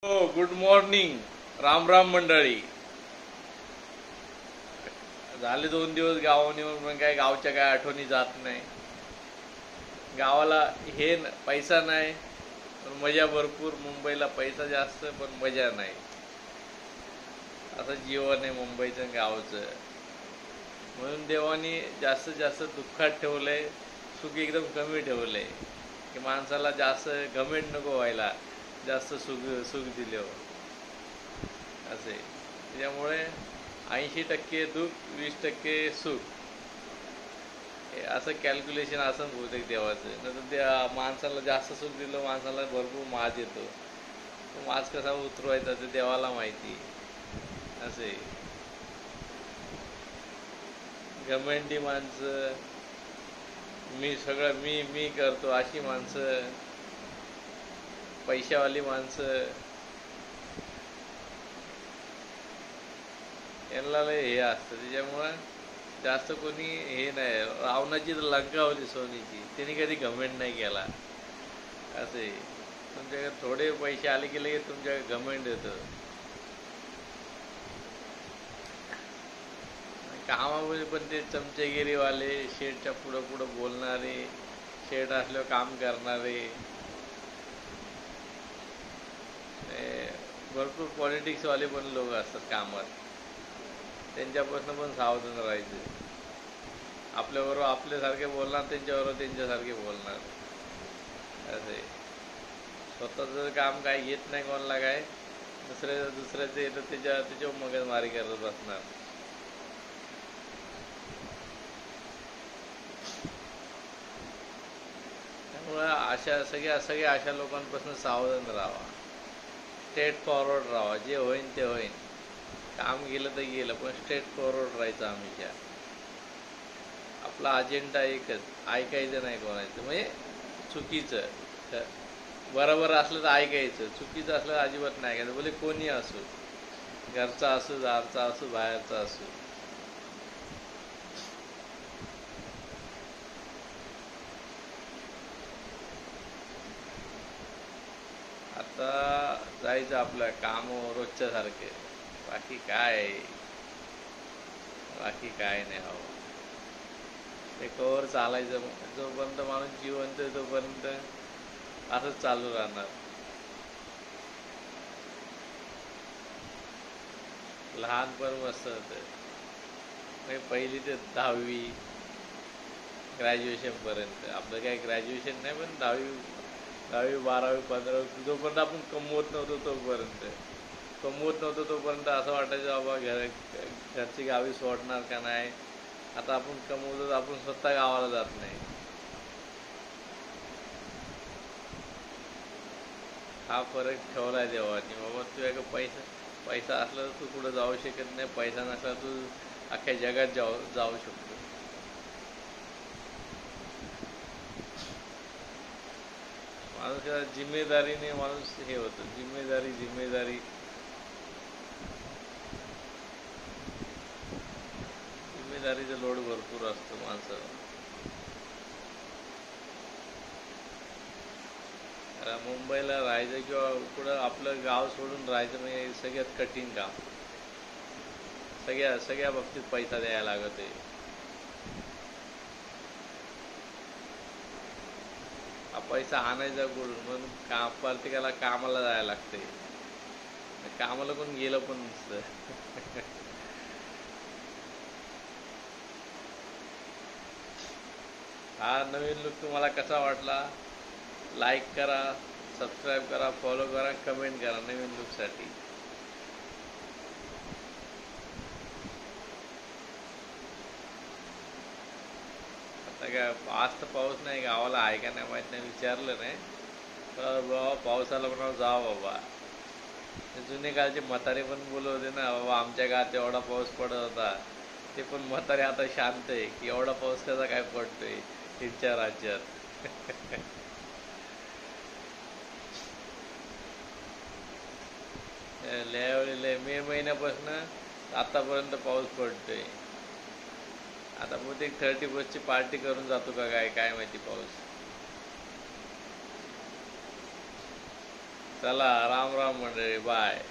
हो, good morning. Ram Ram मंडळी. झाले 2 दिवस गावाने येऊन पण काय गावच्या काय आठवणी जात नाही. गावाला पैसा नाही पण मजा भरपूर. मुंबईला पैसा जास्त पण मजा नाही. असं जीवन आहे मुंबईचं आणि गावचं. म्हणून देवानी जास्तीत जास्त दुःखात ठेवलंय, सुख एकदम कमी ठेवलंय की माणसाला जास्त घमेंड नको व्हायला, जास्त सुख दिले हो असे. त्याच्यामुळे 80% दुःख 20% सुख, हे असं कॅल्क्युलेशन असं बहुतेक देवाचं. नंतर त्या माणसाला जास्त सुख दिलं, माणसाला भरपूर माज येतो. तो माज कसा उतरवायचा ते देवाला माहिती. असे घमंडी माणसं, मी सगळं मी मी करतो अशी माणसं, पैशावाली माणसं, यांना लय हे असतं. त्याच्यामुळं जास्त कोणी हे नाही. रावणाची तर लंका होती सोनीची, त्यांनी कधी घमेंड नाही केला. असे तुमच्याकडे थोडे पैसे आले की लगेच तुमच्याकडे घमेंड येतं. कामामध्ये पण ते चमचेगिरीवाले, शेठच्या पुढं पुढं बोलणारे, शेठ असल्यावर काम करणारे, भरपूर पॉलिटिक्सवाले पण लोक असतात कामात. त्यांच्यापासून पण सावधान राहायचं. आपल्याबरोबर आपल्यासारखे बोलणार, त्यांच्याबरोबर त्यांच्यासारखे बोलणार. असे स्वतःचं काम काय येत नाही कोणाला, काय दुसऱ्याचं येतं त्याच्यावर मगजमारी करत बसणार. त्यामुळं सगळ्या अशा लोकांपासून सावधान राहावा. स्ट्रेट फॉरवर्ड राहावा. जे होईन ते होईन. काम गेलं तर गेलं पण स्ट्रेट फॉरवर्ड राहायचं हमेशा. आपला अजेंडा एकच, ऐकायचं नाही कोणाचं. म्हणजे चुकीचं बरोबर असलं तर ऐकायचं, चुकीचं असलं तर अजिबात नाही ऐकायचं. बोले कोणी असो, घरचा असो, दारचा असो, बाहेरचा असो. आता जायचं आपलं काम रोजच्या सारखे. बाकी काय बाकी काय नाही हवं. ते कवर चालायचं. जोपर्यंत माणूस जिवंत आहे तोपर्यंत असंच चालू राहणार. लहानपण मस्त होतं. म्हणजे 1ली ते 10वी ग्रॅज्युएशनपर्यंत. आपलं काही ग्रॅज्युएशन नाही पण 10वी 12वी 15वी जोपर्यंत आपण कमवत नव्हतो तोपर्यंत असं वाटायचं बाबा घरची गावी सोडणार का नाही. आता आपण कमवतो, आपण स्वतः गावाला जात नाही. हा फरक ठेवला आहे देवानी. बाबा तुझ्याकडे पैसा असला तर तू कुठं जाऊ शकत नाही, पैसा नसला तू अख्ख्या जगात जाऊ शकतो. माणूस जिम्मेदारीने माणूस हे होतं. जिम्मेदारीचा लोड भरपूर असतो माणसाला. मुंबईला राहायचं किंवा कुठं आपलं गाव सोडून राहायचं म्हणजे सगळ्यात कठीण काम. सगळ्या बाबतीत पैसा द्यायला लागत आहे. हा पैसा आणायचा कुठून? म्हणून प्रत्येकाला कामाला जायला लागते. कामाला कोण गेलं पण नसतं. हा नवीन लुक तुम्हाला कसा वाटला? लाईक करा, सबस्क्राईब करा, फॉलो करा, कमेंट करा नवीन लुकसाठी. आता काय आज तर पाऊस नाही, गावाला आहे का नाही माहीत नाही, विचारलं नाही. तर बाबा पावसाला पण जा बाबा. जुने काळचे म्हातारे पण बोलत होते ना बाबा, आमच्या गावात एवढा पाऊस पडत होता. ते पण म्हातारे आता शांत आहे की एवढा पाऊस कसा काय पडतोय त्यांच्या राज्यात. मे महिन्यापासून आतापर्यंत पाऊस पडतोय. आता बहुतेक 31ची पार्टी करून जातो का काय माहिती पाऊस. चला राम राम मंडळी, बाय.